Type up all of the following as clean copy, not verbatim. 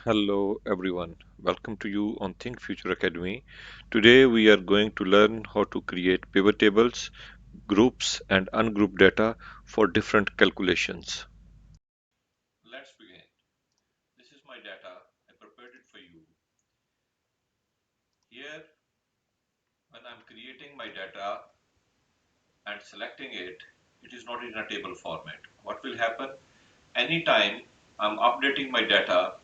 Hello everyone, welcome to you on Think Future Academy. Today we are going to learn how to create pivot tables, groups and ungroup data for different calculations. Let's begin. This is my data. I prepared it for you. Here, when I'm creating my data and selecting it, it is not in a table format. What will happen? Anytime I'm updating my data,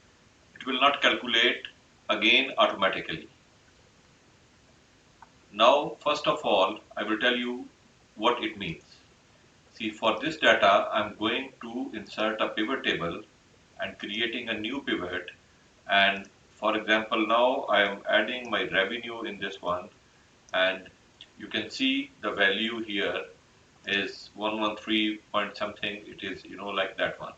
it will not calculate again automatically. Now, first of all, I will tell you what it means. See, for this data, I'm going to insert a pivot table and creating a new pivot. And for example, now I am adding my revenue in this one, and you can see the value here is 113 point something. It is, like that one.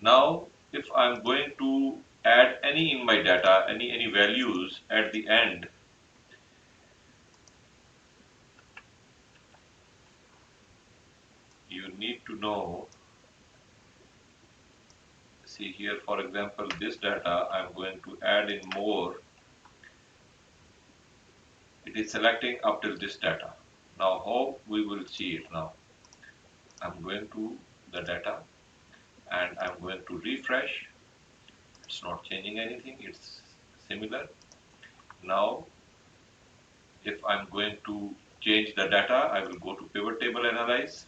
Now, if I'm going to add any in my data, any values at the end, you need to know. See here, for example, this data I'm going to add in more. It is selecting up till this data. Now how we will see it now? I'm going to the data and I'm going to refresh. It's not changing anything, it's similar. Now if I'm going to change the data, I will go to pivot table analyze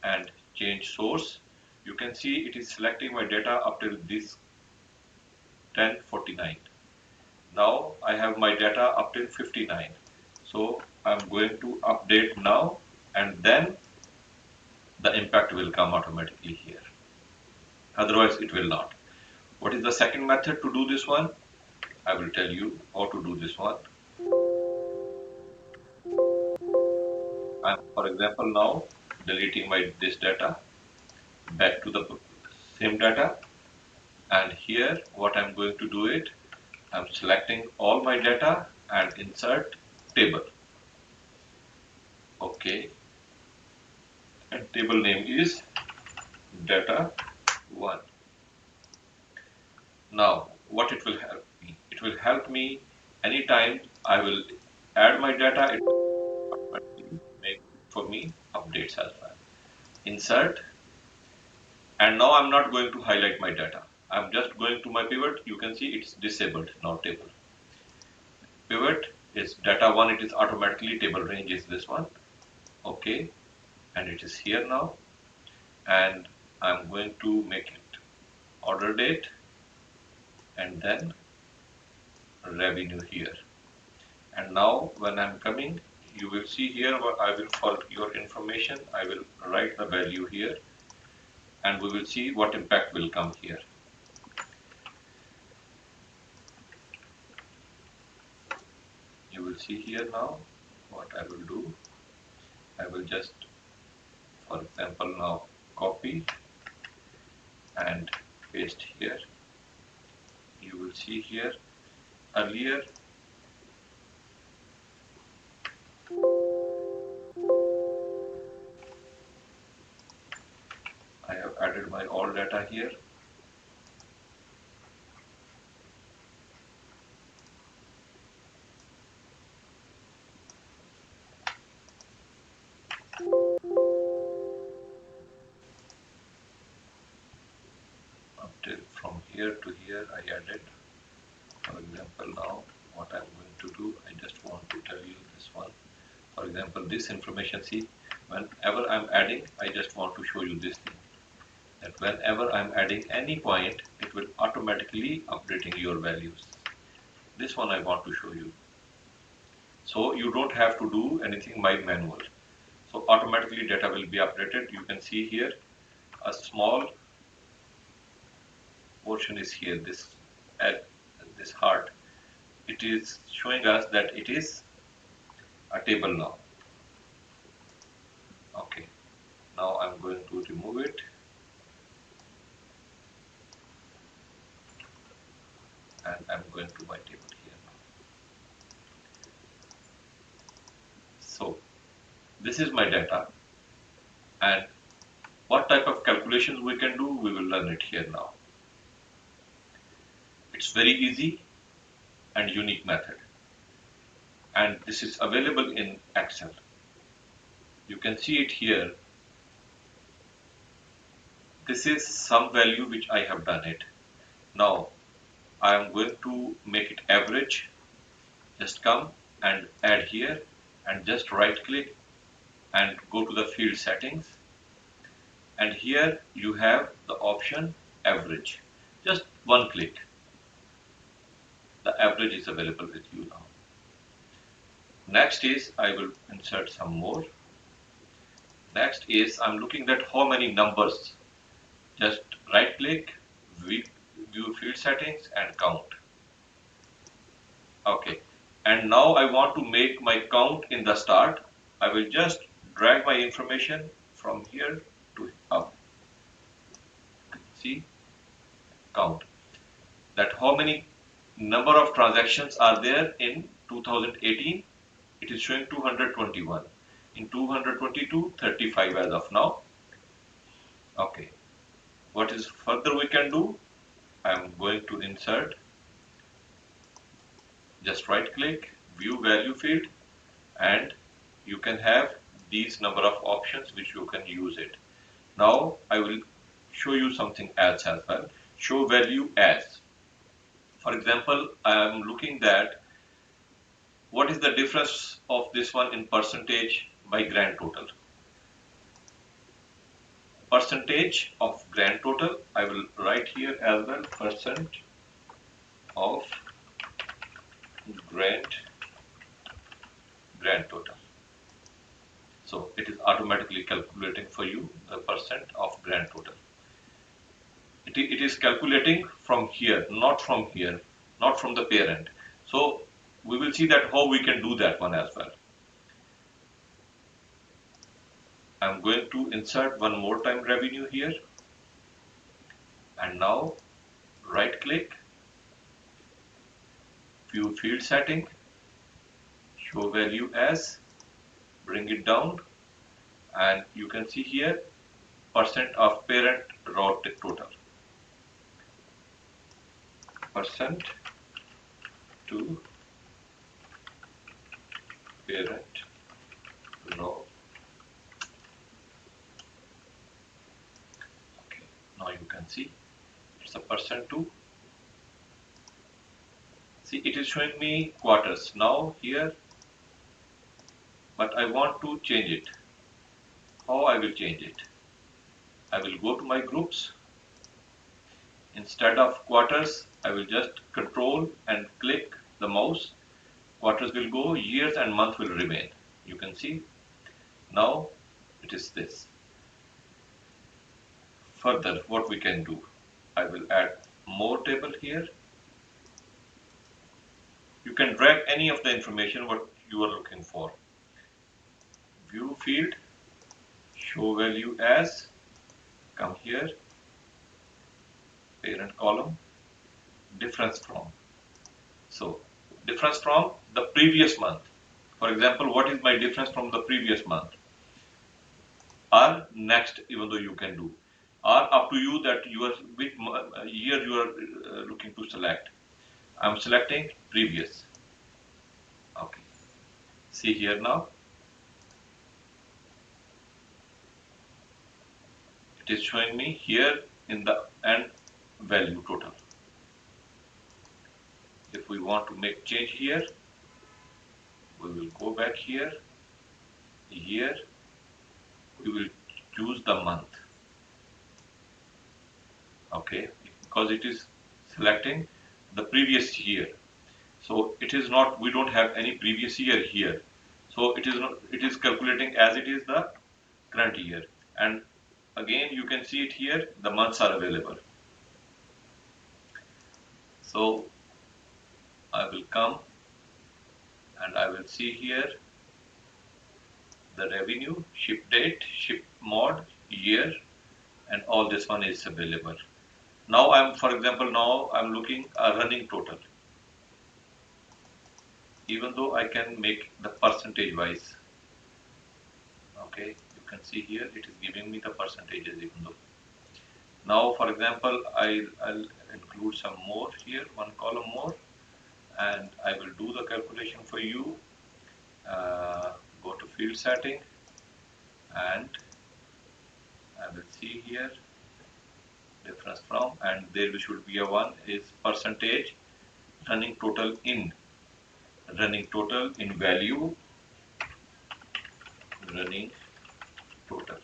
and change source. You can see it is selecting my data up till this 1049. Now I have my data up till 59. So I'm going to update now and then the impact will come automatically here. Otherwise it will not. What is the second method to do this one? I will tell you how to do this one. I'm, for example, now deleting this data back to the same data, and here what I'm going to do it, I'm selecting all my data and insert table. Okay, and table name is data 1. Now what it will help me? It will help me anytime I will add my data, it will automatically make for me updates as well. Insert, and now I'm not going to highlight my data. I'm just going to my pivot. You can see it's disabled now table. Pivot is data 1, it is automatically table range is this one. Okay, and it is here now, and I'm going to make it order date and then revenue here. And now when I'm coming, you will see here I will, for your information, I will write the value here and we will see what impact will come here. You will see here now what I will do. I will just, for example, now copy and paste here. You will see here earlier I have added my all data here. Up till from here to here I added. For example, now what I'm going to do, I just want to tell you this one. For example, this information, see, whenever I'm adding, I just want to show you this thing. That whenever I'm adding any point, it will automatically updating your values. This one I want to show you. So you don't have to do anything by manual. So automatically data will be updated. You can see here a small portion is here, this at this heart. It is showing us that it is a table now. Okay, now I'm going to remove it and I'm going to my table here now. So this is my data, and what type of calculations we can do, we will learn it here now. It's very easy and unique method, and this is available in Excel. You can see it here. This is some value which I have done it. Now I am going to make it average. Just come and add here and just right click and go to the field settings, and here you have the option average. Just one click, the average is available with you now. Next is I will insert some more. Next is I'm looking at how many numbers. Just right click, view field settings and count. Okay, and now I want to make my count in the start. I will just drag my information from here to up. See, count. That how many number of transactions are there in 2018. It is showing 221. In 222, 35 as of now. Okay. What is further we can do? I am going to insert. Just right click, view value field, and you can have these number of options which you can use it. Now I will show you something else as well. Show value as. For example, I am looking at what is the difference of this one in percentage by grand total. Percentage of grand total, I will write here as well, percent of grand total. So it is automatically calculating for you the percent of grand total. It is calculating from here, not from here, not from the parent. So we will see that how we can do that one as well. I'm going to insert one more time revenue here, and now right click, view field setting, show value as, bring it down, and you can see here percent of parent raw total. Percent to parent raw. Okay, now you can see it's a percent to. See, it is showing me quarters now here, but I want to change it. How I will change it? I will go to my groups. Instead of quarters, I will just control and click the mouse. Quarters will go, years and month will remain. You can see now it is this. Further, what we can do? I will add more table here. You can drag any of the information what you are looking for. View field, show value as, come here, parent column, difference from. So difference from the previous month. For example, what is my difference from the previous month? Or next, even though you can do. Or up to you that you are which year you are looking to select. I'm selecting previous. Okay. See here now. It is showing me here in the end value total. If we want to make change here, we will go back here. Here we will choose the month. Okay, because it is selecting the previous year. So it is not, we don't have any previous year here. So it is not, it is calculating as it is the current year. And again, you can see it here, the months are available. So I will come and I will see here the revenue, ship date, ship mode, year, and all this one is available. Now I'm, for example, now I'm looking a running total. Even though I can make the percentage wise. Okay, you can see here it is giving me the percentages even though. Now, for example, I'll include some more here, one column more, and I will do the calculation for you. Go to field setting, and I will see here difference from, and there should be a one is percentage running total in value, running total.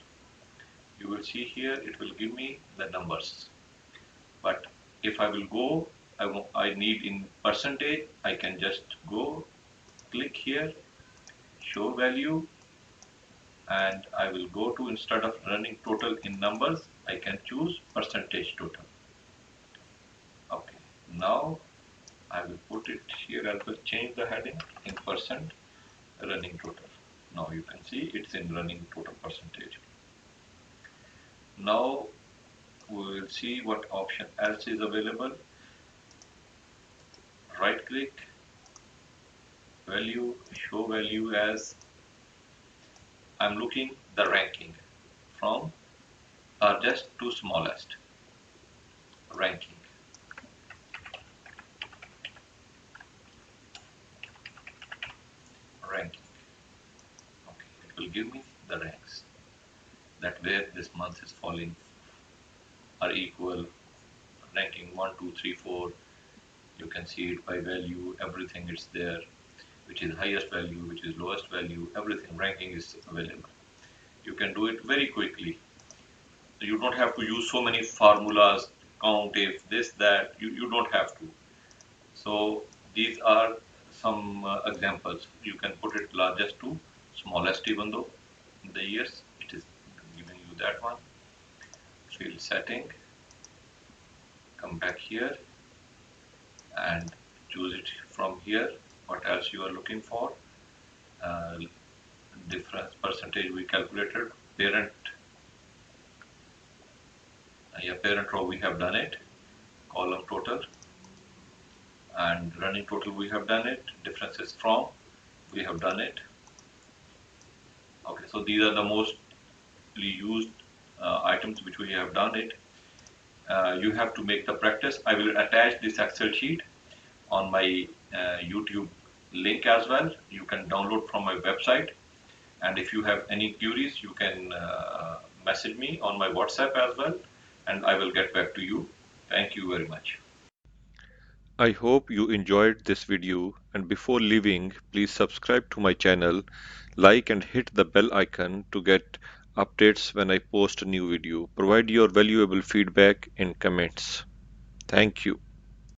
You will see here it will give me the numbers, but if I will go, I need in percentage, I can just go click here, show value, and I will go to, instead of running total in numbers, I can choose percentage total. Okay, now I will put it here. I will change the heading in percent running total. Now you can see it's in running total percentage. Now we will see what option else is available. Right click, value, show value as, I'm looking the ranking from largest to smallest. Ranking, ranking. Okay, it will give me the ranks that where this month is falling are equal, ranking 1, 2, 3, 4. You can see it by value, everything is there, which is highest value, which is lowest value, everything ranking is available. You can do it very quickly. You don't have to use so many formulas, count if this, that, you don't have to. So these are some examples. You can put it largest to smallest, even though in the years it is giving you that one. Field setting, come back here and choose it from here. What else you are looking for? Uh, Difference percentage we calculated. Parent, yeah, parent row we have done it. Column total and running total we have done it. Differences from we have done it. Okay, so these are the mostly used items which we have done it. You have to make the practice. I will attach this Excel sheet on my YouTube link as well. You can download from my website. And if you have any queries, you can message me on my WhatsApp as well, and I will get back to you. Thank you very much. I hope you enjoyed this video, and before leaving, please subscribe to my channel, like and hit the bell icon to get updates when I post a new video. Provide your valuable feedback in comments. Thank you.